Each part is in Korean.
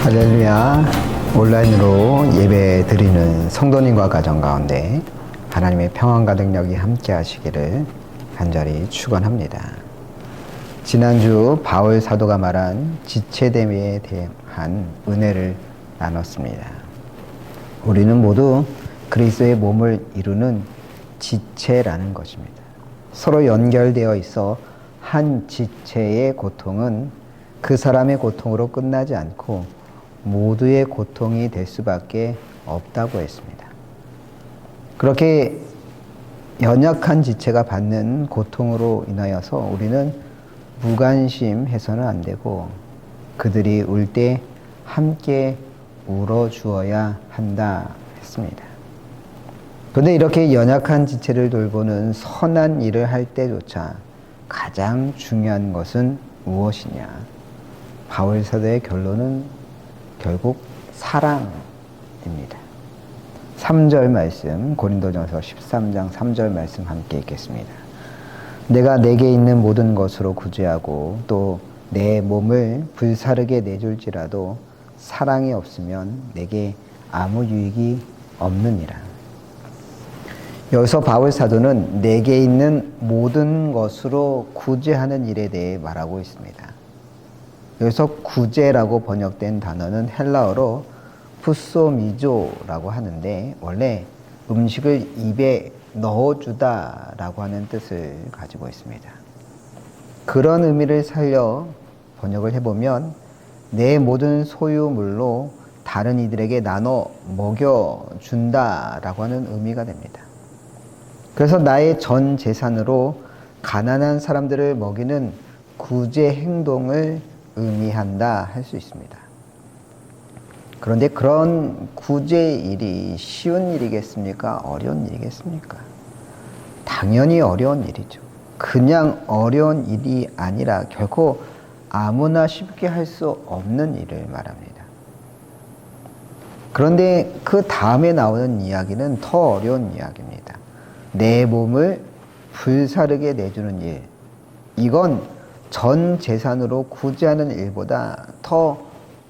할렐루야. 온라인으로 예배 드리는 성도님과 가정 가운데 하나님의 평안과 능력이 함께 하시기를 간절히 축원합니다. 지난주 바울 사도가 말한 지체됨에 대한 은혜를 나눴습니다. 우리는 모두 그리스도의 몸을 이루는 지체라는 것입니다. 서로 연결되어 있어 한 지체의 고통은 그 사람의 고통으로 끝나지 않고 모두의 고통이 될 수밖에 없다고 했습니다. 그렇게 연약한 지체가 받는 고통으로 인하여서 우리는 무관심해서는 안 되고 그들이 울 때 함께 울어주어야 한다 했습니다. 그런데 이렇게 연약한 지체를 돌보는 선한 일을 할 때조차 가장 중요한 것은 무엇이냐? 바울 사도의 결론은 결국 사랑입니다. 3절 말씀, 고린도전서 13장 3절 말씀 함께 읽겠습니다. 내가 내게 있는 모든 것으로 구제하고 또 내 몸을 불사르게 내줄지라도 사랑이 없으면 내게 아무 유익이 없느니라. 여기서 바울 사도는 내게 있는 모든 것으로 구제하는 일에 대해 말하고 있습니다. 여기서 구제라고 번역된 단어는 헬라어로 푸소미조라고 하는데 원래 음식을 입에 넣어주다라고 하는 뜻을 가지고 있습니다. 그런 의미를 살려 번역을 해보면 내 모든 소유물로 다른 이들에게 나눠 먹여준다라고 하는 의미가 됩니다. 그래서 나의 전 재산으로 가난한 사람들을 먹이는 구제 행동을 의미한다 할 수 있습니다. 그런데 그런 구제 일이 쉬운 일이겠습니까? 어려운 일이겠습니까? 당연히 어려운 일이죠. 그냥 어려운 일이 아니라 결코 아무나 쉽게 할 수 없는 일을 말합니다. 그런데 그 다음에 나오는 이야기는 더 어려운 이야기입니다. 내 몸을 불사르게 내주는 일. 이건 전 재산으로 구제하는 일보다 더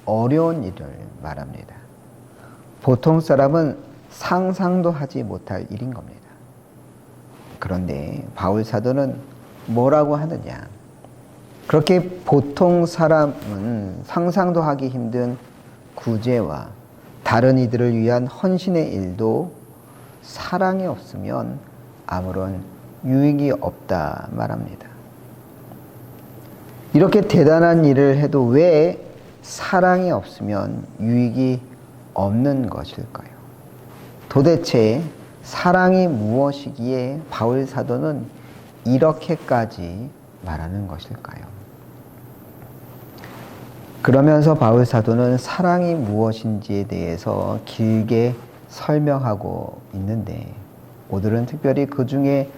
어려운 일을 말합니다. 보통 사람은 상상도 하지 못할 일인 겁니다. 그런데 바울 사도는 뭐라고 하느냐? 그렇게 보통 사람은 상상도 하기 힘든 구제와 다른 이들을 위한 헌신의 일도 사랑이 없으면 아무런 유익이 없다 말합니다. 이렇게 대단한 일을 해도 왜 사랑이 없으면 유익이 없는 것일까요? 도대체 사랑이 무엇이기에 바울 사도는 이렇게까지 말하는 것일까요? 그러면서 바울 사도는 사랑이 무엇인지에 대해서 길게 설명하고 있는데 오늘은 특별히 그 중에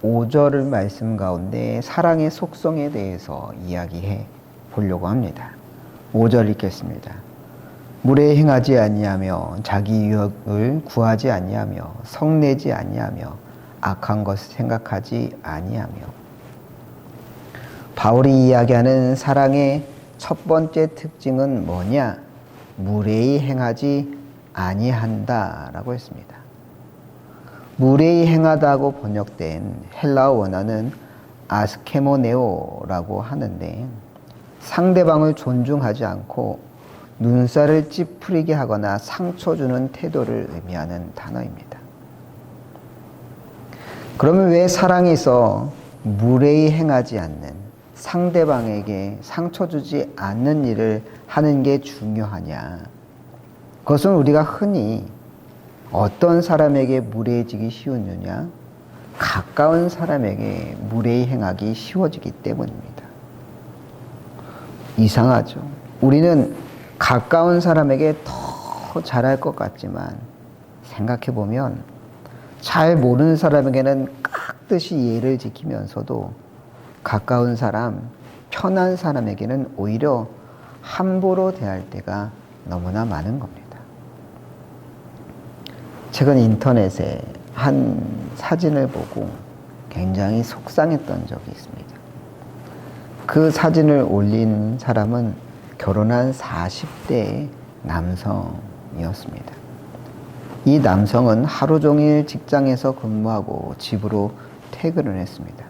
5절 말씀 가운데 사랑의 속성에 대해서 이야기해 보려고 합니다. 5절 읽겠습니다. 물에 행하지 아니하며 자기 유익을 구하지 아니하며 성내지 아니하며 악한 것을 생각하지 아니하며. 바울이 이야기하는 사랑의 첫 번째 특징은 뭐냐? 무례히 행하지 아니한다라고 했습니다. 무례히 행하다고 번역된 헬라어 원어는 아스케모네오라고 하는데 상대방을 존중하지 않고 눈살을 찌푸리게 하거나 상처 주는 태도를 의미하는 단어입니다. 그러면 왜 사랑에서 무례히 행하지 않는 상대방에게 상처 주지 않는 일을 하는 게 중요하냐? 그것은 우리가 흔히 어떤 사람에게 무례해지기 쉬우느냐? 가까운 사람에게 무례히 행하기 쉬워지기 때문입니다. 이상하죠. 우리는 가까운 사람에게 더 잘할 것 같지만 생각해보면 잘 모르는 사람에게는 깍듯이 예를 지키면서도 가까운 사람, 편한 사람에게는 오히려 함부로 대할 때가 너무나 많은 겁니다. 최근 인터넷에 한 사진을 보고 굉장히 속상했던 적이 있습니다. 그 사진을 올린 사람은 결혼한 40대의 남성이었습니다. 이 남성은 하루 종일 직장에서 근무하고 집으로 퇴근을 했습니다.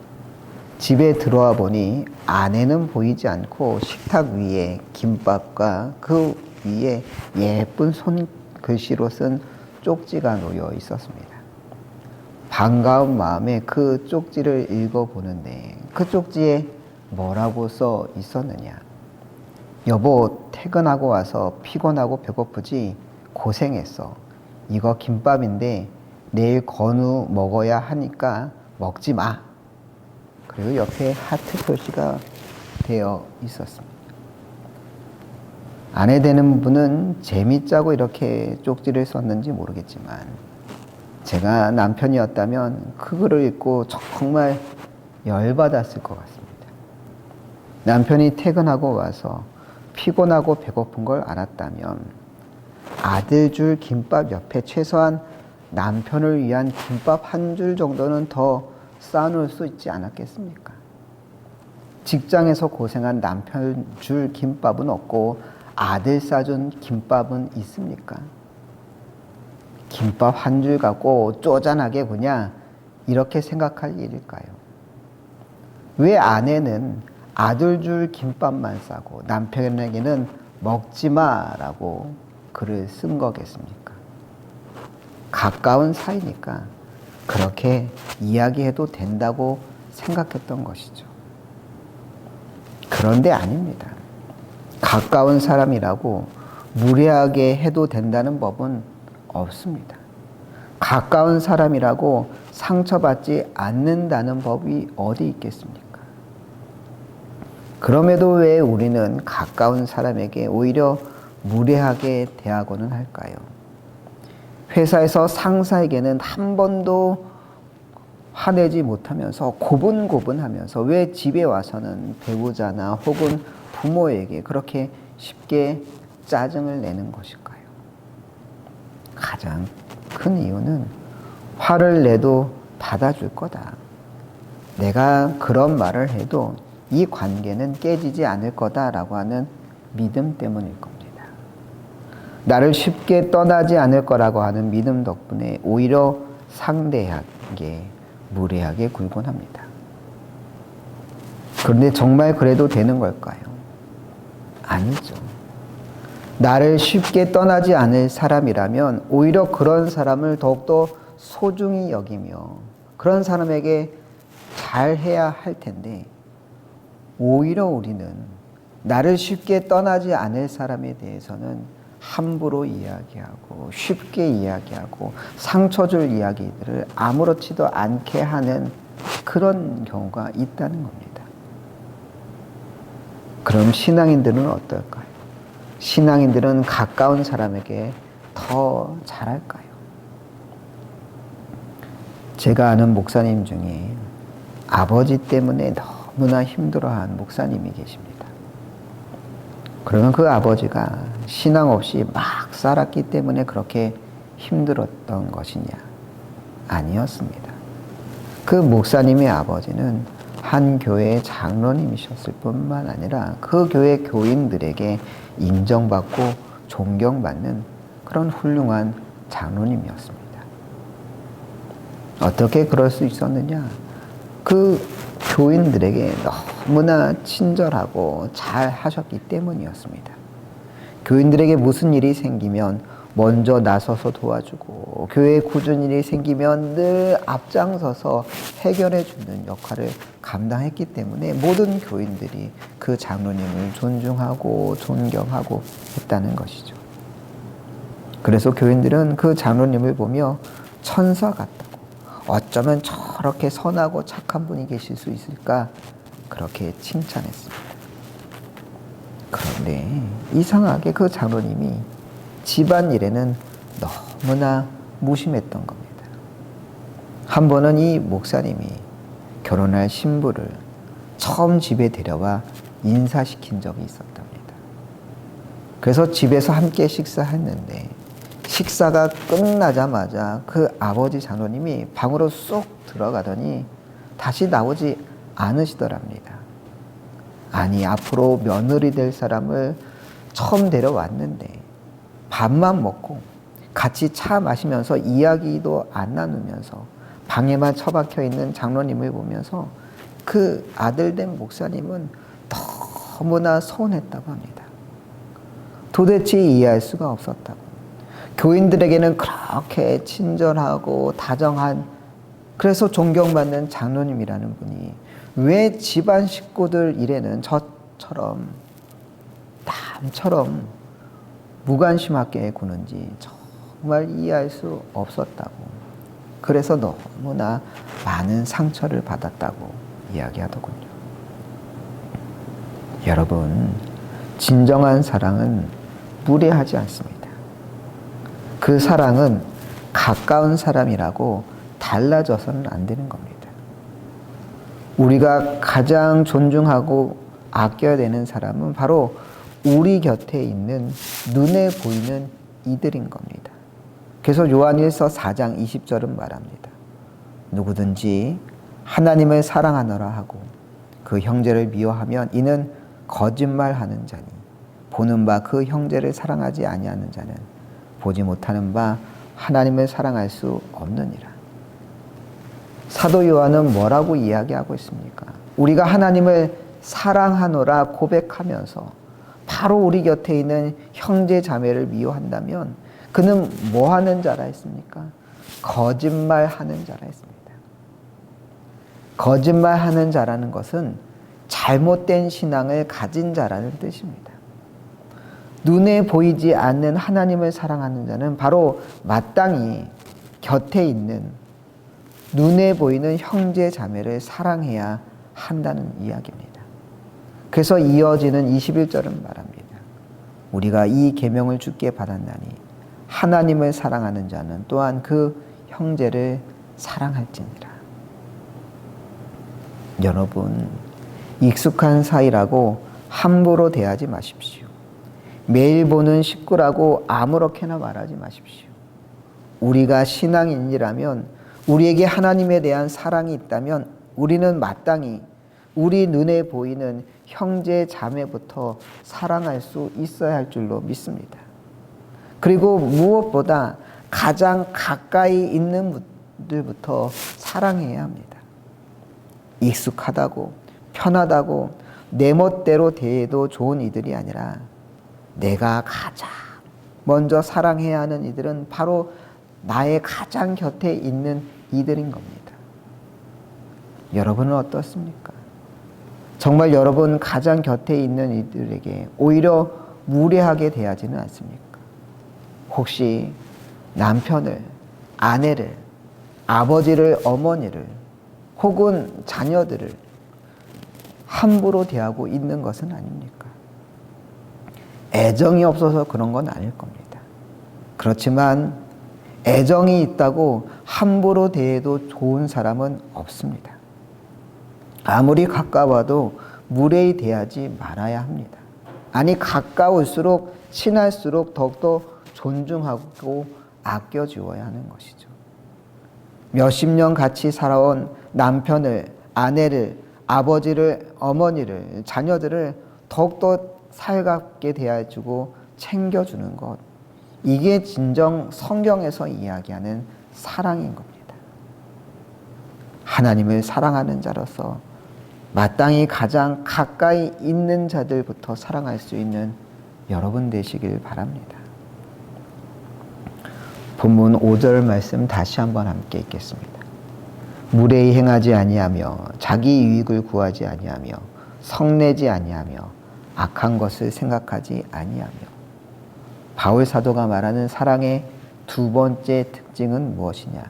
집에 들어와 보니 아내는 보이지 않고 식탁 위에 김밥과 그 위에 예쁜 손글씨로 쓴 쪽지가 놓여 있었습니다. 반가운 마음에 그 쪽지를 읽어보는데 그 쪽지에 뭐라고 써 있었느냐. 여보, 퇴근하고 와서 피곤하고 배고프지? 고생했어. 이거 김밥인데 내일 건우 먹어야 하니까 먹지 마. 그리고 옆에 하트 표시가 되어 있었습니다. 아내 되는 분은 재밌자고 이렇게 쪽지를 썼는지 모르겠지만 제가 남편이었다면 그 글을 읽고 정말 열받았을 것 같습니다. 남편이 퇴근하고 와서 피곤하고 배고픈 걸 알았다면 아들 줄 김밥 옆에 최소한 남편을 위한 김밥 한 줄 정도는 더 쌓아놓을 수 있지 않았겠습니까? 직장에서 고생한 남편 줄 김밥은 없고 아들 싸준 김밥은 있습니까? 김밥 한 줄 갖고 쪼잔하게 그냥 이렇게 생각할 일일까요? 왜 아내는 아들 줄 김밥만 싸고 남편에게는 먹지 마라고 글을 쓴 거겠습니까? 가까운 사이니까 그렇게 이야기해도 된다고 생각했던 것이죠. 그런데 아닙니다. 가까운 사람이라고 무례하게 해도 된다는 법은 없습니다. 가까운 사람이라고 상처받지 않는다는 법이 어디 있겠습니까? 그럼에도 왜 우리는 가까운 사람에게 오히려 무례하게 대하고는 할까요? 회사에서 상사에게는 한 번도 화내지 못하면서 고분고분하면서 왜 집에 와서는 배우자나 혹은 부모에게 그렇게 쉽게 짜증을 내는 것일까요? 가장 큰 이유는 화를 내도 받아줄 거다. 내가 그런 말을 해도 이 관계는 깨지지 않을 거다라고 하는 믿음 때문일 겁니다. 나를 쉽게 떠나지 않을 거라고 하는 믿음 덕분에 오히려 상대에게 무례하게 굴곤 합니다. 그런데 정말 그래도 되는 걸까요? 아니죠. 나를 쉽게 떠나지 않을 사람이라면 오히려 그런 사람을 더욱더 소중히 여기며 그런 사람에게 잘해야 할 텐데 오히려 우리는 나를 쉽게 떠나지 않을 사람에 대해서는 함부로 이야기하고 쉽게 이야기하고 상처 줄 이야기들을 아무렇지도 않게 하는 그런 경우가 있다는 겁니다. 그럼 신앙인들은 어떨까요? 신앙인들은 가까운 사람에게 더 잘할까요? 제가 아는 목사님 중에 아버지 때문에 너무나 힘들어한 목사님이 계십니다. 그러면 그 아버지가 신앙 없이 막 살았기 때문에 그렇게 힘들었던 것이냐? 아니었습니다. 그 목사님의 아버지는 한 교회의 장로님이셨을 뿐만 아니라 그 교회 교인들에게 인정받고 존경받는 그런 훌륭한 장로님이었습니다. 어떻게 그럴 수 있었느냐? 그 교인들에게 너무나 친절하고 잘 하셨기 때문이었습니다. 교인들에게 무슨 일이 생기면 먼저 나서서 도와주고 교회에 굳은 일이 생기면 늘 앞장서서 해결해 주는 역할을 감당했기 때문에 모든 교인들이 그 장로님을 존중하고 존경하고 했다는 것이죠. 그래서 교인들은 그 장로님을 보며 천사 같다고, 어쩌면 저렇게 선하고 착한 분이 계실 수 있을까, 그렇게 칭찬했습니다. 그런데 이상하게 그 장로님이 집안일에는 너무나 무심했던 겁니다. 한 번은 이 목사님이 결혼할 신부를 처음 집에 데려와 인사시킨 적이 있었답니다. 그래서 집에서 함께 식사했는데 식사가 끝나자마자 그 아버지 장로님이 방으로 쏙 들어가더니 다시 나오지 않으시더랍니다. 아니, 앞으로 며느리 될 사람을 처음 데려왔는데 밥만 먹고 같이 차 마시면서 이야기도 안 나누면서 방에만 처박혀 있는 장로님을 보면서 그 아들된 목사님은 너무나 서운했다고 합니다. 도대체 이해할 수가 없었다고. 교인들에게는 그렇게 친절하고 다정한, 그래서 존경받는 장로님이라는 분이 왜 집안 식구들 일에는 저처럼 남처럼 무관심하게 구는지 정말 이해할 수 없었다고. 그래서 너무나 많은 상처를 받았다고 이야기하더군요. 여러분, 진정한 사랑은 무례하지 않습니다. 그 사랑은 가까운 사람이라고 달라져서는 안 되는 겁니다. 우리가 가장 존중하고 아껴야 되는 사람은 바로 우리 곁에 있는 눈에 보이는 이들인 겁니다. 그래서 요한일서 4장 20절은 말합니다. 누구든지 하나님을 사랑하노라 하고 그 형제를 미워하면 이는 거짓말하는 자니 보는 바 그 형제를 사랑하지 아니하는 자는 보지 못하는 바 하나님을 사랑할 수 없느니라. 사도 요한은 뭐라고 이야기하고 있습니까? 우리가 하나님을 사랑하노라 고백하면서 바로 우리 곁에 있는 형제 자매를 미워한다면 그는 뭐 하는 자라 했습니까? 거짓말하는 자라 했습니다. 거짓말하는 자라는 것은 잘못된 신앙을 가진 자라는 뜻입니다. 눈에 보이지 않는 하나님을 사랑하는 자는 바로 마땅히 곁에 있는 눈에 보이는 형제 자매를 사랑해야 한다는 이야기입니다. 그래서 이어지는 21절은 말합니다. 우리가 이 계명을 주께 받았나니 하나님을 사랑하는 자는 또한 그 형제를 사랑할지니라. 여러분, 익숙한 사이라고 함부로 대하지 마십시오. 매일 보는 식구라고 아무렇게나 말하지 마십시오. 우리가 신앙인이라면, 우리에게 하나님에 대한 사랑이 있다면 우리는 마땅히 우리 눈에 보이는 형제 자매부터 사랑할 수 있어야 할 줄로 믿습니다. 그리고 무엇보다 가장 가까이 있는 분들부터 사랑해야 합니다. 익숙하다고 편하다고 내 멋대로 대해도 좋은 이들이 아니라 내가 가장 먼저 사랑해야 하는 이들은 바로 나의 가장 곁에 있는 이들인 겁니다. 여러분은 어떻습니까? 정말 여러분 가장 곁에 있는 이들에게 오히려 무례하게 대하지는 않습니까? 혹시 남편을, 아내를, 아버지를, 어머니를 혹은 자녀들을 함부로 대하고 있는 것은 아닙니까? 애정이 없어서 그런 건 아닐 겁니다. 그렇지만 애정이 있다고 함부로 대해도 좋은 사람은 없습니다. 아무리 가까워도 무례히 대하지 말아야 합니다. 아니, 가까울수록 친할수록 더욱더 존중하고 아껴주어야 하는 것이죠. 몇십 년 같이 살아온 남편을, 아내를, 아버지를, 어머니를, 자녀들을 더욱더 살갑게 대해주고 챙겨주는 것, 이게 진정 성경에서 이야기하는 사랑인 겁니다. 하나님을 사랑하는 자로서 마땅히 가장 가까이 있는 자들부터 사랑할 수 있는 여러분 되시길 바랍니다. 본문 5절 말씀 다시 한번 함께 읽겠습니다. 무례히 행하지 아니하며 자기 유익을 구하지 아니하며 성내지 아니하며 악한 것을 생각하지 아니하며. 바울 사도가 말하는 사랑의 두 번째 특징은 무엇이냐?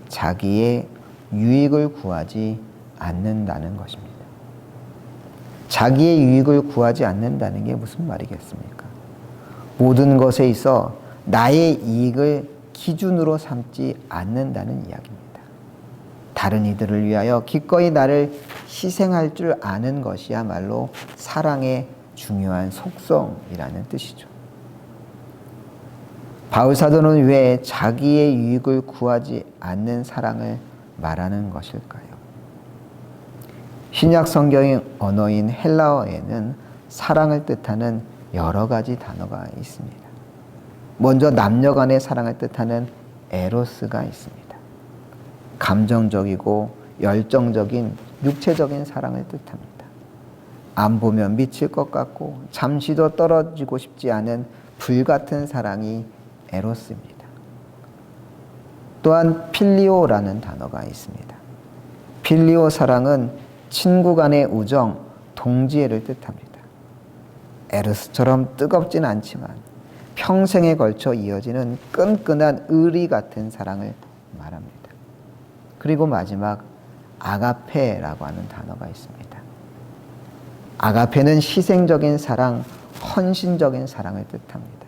자기의 유익을 구하지 않는다는 것입니다. 자기의 유익을 구하지 않는다는 게 무슨 말이겠습니까? 모든 것에 있어 나의 이익을 기준으로 삼지 않는다는 이야기입니다. 다른 이들을 위하여 기꺼이 나를 희생할 줄 아는 것이야말로 사랑의 중요한 속성이라는 뜻이죠. 바울 사도는 왜 자기의 유익을 구하지 않는 사랑을 말하는 것일까요? 신약 성경의 언어인 헬라어에는 사랑을 뜻하는 여러 가지 단어가 있습니다. 먼저 남녀 간의 사랑을 뜻하는 에로스가 있습니다. 감정적이고 열정적인 육체적인 사랑을 뜻합니다. 안 보면 미칠 것 같고 잠시도 떨어지고 싶지 않은 불같은 사랑이 에로스입니다. 또한 필리오라는 단어가 있습니다. 필리오 사랑은 친구 간의 우정, 동지애를 뜻합니다. 에로스처럼 뜨겁진 않지만 평생에 걸쳐 이어지는 끈끈한 의리 같은 사랑을 말합니다. 그리고 마지막 아가페라고 하는 단어가 있습니다. 아가페는 희생적인 사랑, 헌신적인 사랑을 뜻합니다.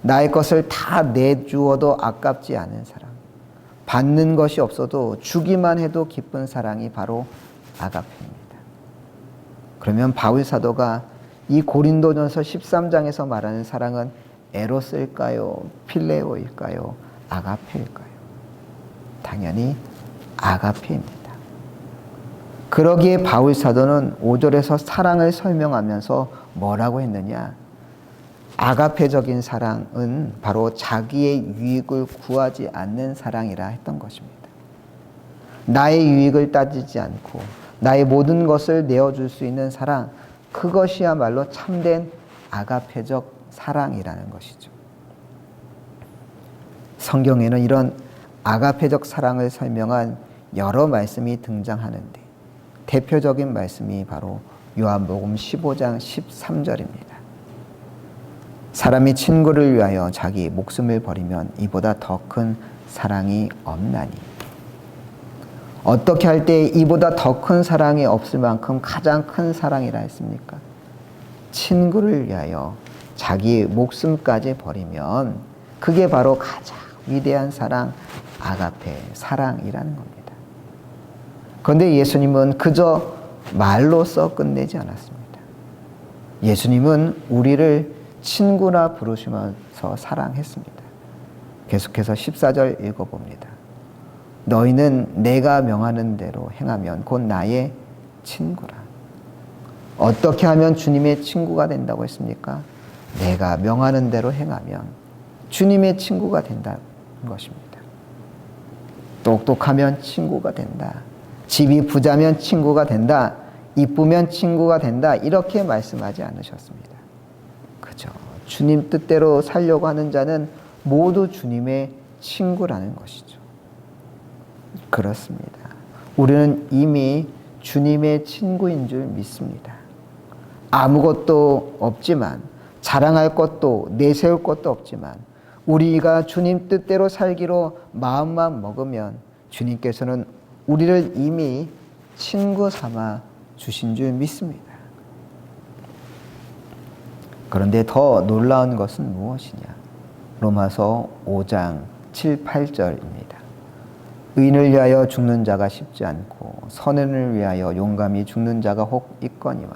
나의 것을 다 내주어도 아깝지 않은 사랑, 받는 것이 없어도 주기만 해도 기쁜 사랑이 바로 아가페입니다. 그러면 바울 사도가 이 고린도전서 13장에서 말하는 사랑은 에로스일까요? 필레오일까요? 아가페일까요? 당연히 아가페입니다. 그러기에 바울 사도는 5절에서 사랑을 설명하면서 뭐라고 했느냐? 아가페적인 사랑은 바로 자기의 유익을 구하지 않는 사랑이라 했던 것입니다. 나의 유익을 따지지 않고 나의 모든 것을 내어줄 수 있는 사랑, 그것이야말로 참된 아가페적 사랑이라는 것이죠. 성경에는 이런 아가페적 사랑을 설명한 여러 말씀이 등장하는데 대표적인 말씀이 바로 요한복음 15장 13절입니다. 사람이 친구를 위하여 자기 목숨을 버리면 이보다 더 큰 사랑이 없나니. 어떻게 할 때 이보다 더 큰 사랑이 없을 만큼 가장 큰 사랑이라 했습니까? 친구를 위하여 자기 목숨까지 버리면 그게 바로 가장 위대한 사랑, 아가페, 사랑이라는 겁니다. 그런데 예수님은 그저 말로써 끝내지 않았습니다. 예수님은 우리를 친구라 부르시면서 사랑했습니다. 계속해서 14절 읽어봅니다. 너희는 내가 명하는 대로 행하면 곧 나의 친구라. 어떻게 하면 주님의 친구가 된다고 했습니까? 내가 명하는 대로 행하면 주님의 친구가 된다는 것입니다. 똑똑하면 친구가 된다. 집이 부자면 친구가 된다. 이쁘면 친구가 된다. 이렇게 말씀하지 않으셨습니다. 그죠? 주님 뜻대로 살려고 하는 자는 모두 주님의 친구라는 것이죠. 그렇습니다. 우리는 이미 주님의 친구인 줄 믿습니다. 아무것도 없지만, 자랑할 것도 내세울 것도 없지만 우리가 주님 뜻대로 살기로 마음만 먹으면 주님께서는 우리를 이미 친구 삼아 주신 줄 믿습니다. 그런데 더 놀라운 것은 무엇이냐? 로마서 5장 7, 8절입니다. 의인을 위하여 죽는 자가 쉽지 않고 선인을 위하여 용감히 죽는 자가 혹 있거니와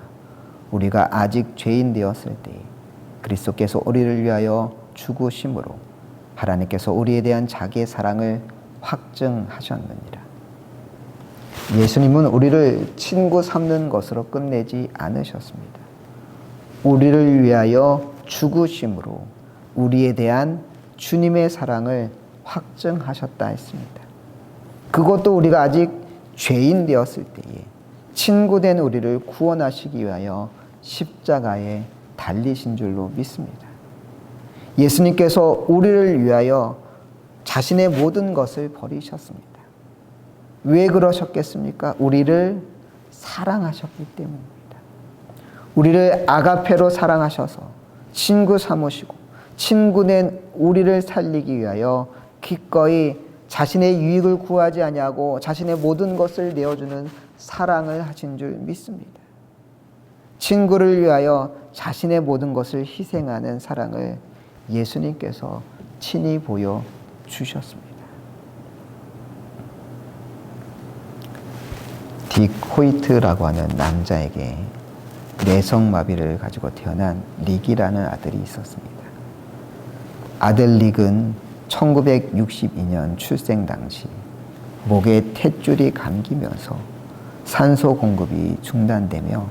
우리가 아직 죄인 되었을 때에 그리스도께서 우리를 위하여 죽으심으로 하나님께서 우리에 대한 자기의 사랑을 확증하셨느니라. 예수님은 우리를 친구 삼는 것으로 끝내지 않으셨습니다. 우리를 위하여 죽으심으로 우리에 대한 주님의 사랑을 확증하셨다 했습니다. 그것도 우리가 아직 죄인 되었을 때에 친구된 우리를 구원하시기 위하여 십자가에 달리신 줄로 믿습니다. 예수님께서 우리를 위하여 자신의 모든 것을 버리셨습니다. 왜 그러셨겠습니까? 우리를 사랑하셨기 때문입니다. 우리를 아가페로 사랑하셔서 친구 삼으시고 친구된 우리를 살리기 위하여 기꺼이 자신의 유익을 구하지 아니하고 자신의 모든 것을 내어주는 사랑을 하신 줄 믿습니다. 친구를 위하여 자신의 모든 것을 희생하는 사랑을 예수님께서 친히 보여주셨습니다. 딕 호이트라고 하는 남자에게 내성마비를 가지고 태어난 릭이라는 아들이 있었습니다. 아들 릭은 1962년 출생 당시 목에 탯줄이 감기면서 산소 공급이 중단되며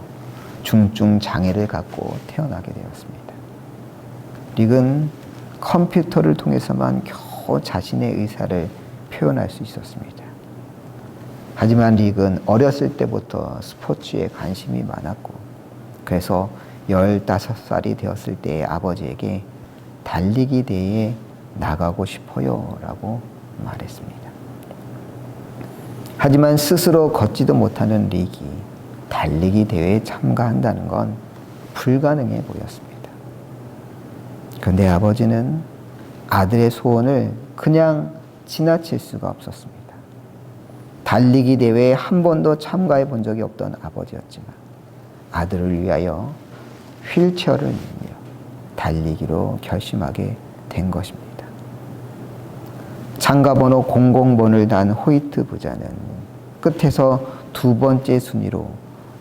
중증 장애를 갖고 태어나게 되었습니다. 릭은 컴퓨터를 통해서만 겨우 자신의 의사를 표현할 수 있었습니다. 하지만 릭은 어렸을 때부터 스포츠에 관심이 많았고, 그래서 15살이 되었을 때 아버지에게 달리기 대회에 나가고 싶어요 라고 말했습니다. 하지만 스스로 걷지도 못하는 릭이 달리기 대회에 참가한다는 건 불가능해 보였습니다. 그런데 아버지는 아들의 소원을 그냥 지나칠 수가 없었습니다. 달리기 대회에 한 번도 참가해 본 적이 없던 아버지였지만 아들을 위하여 휠체어를 밀며 달리기로 결심하게 된 것입니다. 참가번호 00번을 단 호이트 부자는 끝에서 두 번째 순위로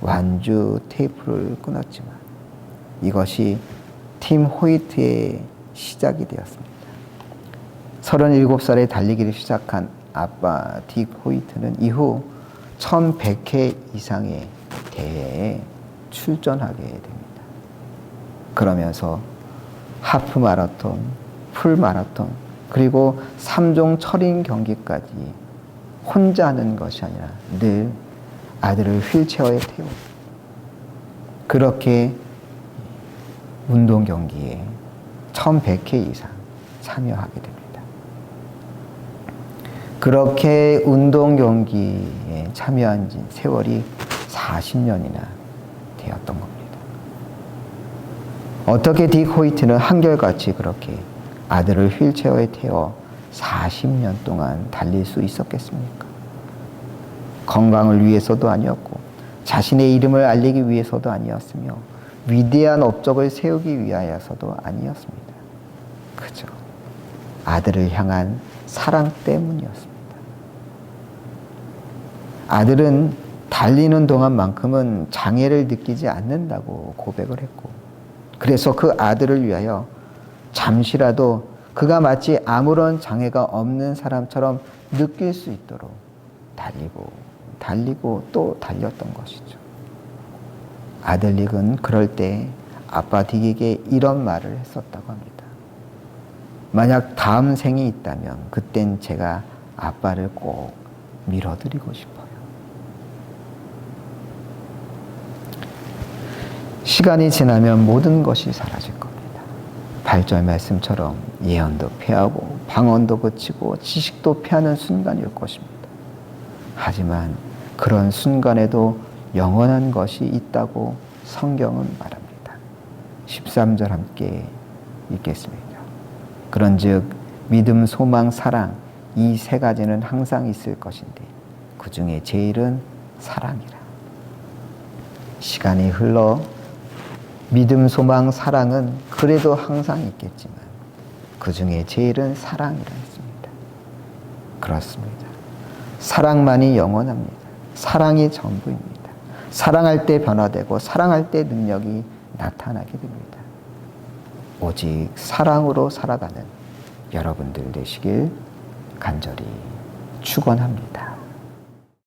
완주 테이프를 끊었지만 이것이 팀 호이트의 시작이 되었습니다. 37살에 달리기를 시작한 아빠 딕 호이트는 이후 1100회 이상의 대회에 출전하게 됩니다. 그러면서 하프 마라톤, 풀 마라톤, 그리고 3종 철인 경기까지 혼자 하는 것이 아니라 늘 아들을 휠체어에 태우고 그렇게 운동 경기에 1100회 이상 참여하게 됩니다. 그렇게 운동 경기에 참여한 지 세월이 40년이나 되었던 겁니다. 어떻게 딕 호이트는 한결같이 그렇게 아들을 휠체어에 태워 40년 동안 달릴 수 있었겠습니까? 건강을 위해서도 아니었고 자신의 이름을 알리기 위해서도 아니었으며 위대한 업적을 세우기 위하여서도 아니었습니다. 그저 아들을 향한 사랑 때문이었습니다. 아들은 달리는 동안만큼은 장애를 느끼지 않는다고 고백을 했고, 그래서 그 아들을 위하여 잠시라도 그가 마치 아무런 장애가 없는 사람처럼 느낄 수 있도록 달리고 또 달렸던 것이죠. 아들 릭은 그럴 때 아빠 딕에게 이런 말을 했었다고 합니다. 만약 다음 생이 있다면 그땐 제가 아빠를 꼭 밀어드리고 싶어요. 시간이 지나면 모든 것이 사라질 겁니다. 발절 말씀처럼 예언도 패하고 방언도 그치고 지식도 패하는 순간일 것입니다. 하지만 그런 순간에도 영원한 것이 있다고 성경은 말합니다. 13절 함께 읽겠습니다. 그런즉 믿음, 소망, 사랑 이 세 가지는 항상 있을 것인데 그 중에 제일은 사랑이라. 시간이 흘러 믿음, 소망, 사랑은 그래도 항상 있겠지만 그 중에 제일은 사랑이라 했습니다. 그렇습니다. 사랑만이 영원합니다. 사랑이 전부입니다. 사랑할 때 변화되고 사랑할 때 능력이 나타나게 됩니다. 오직 사랑으로 살아가는 여러분들 되시길 간절히 축원합니다.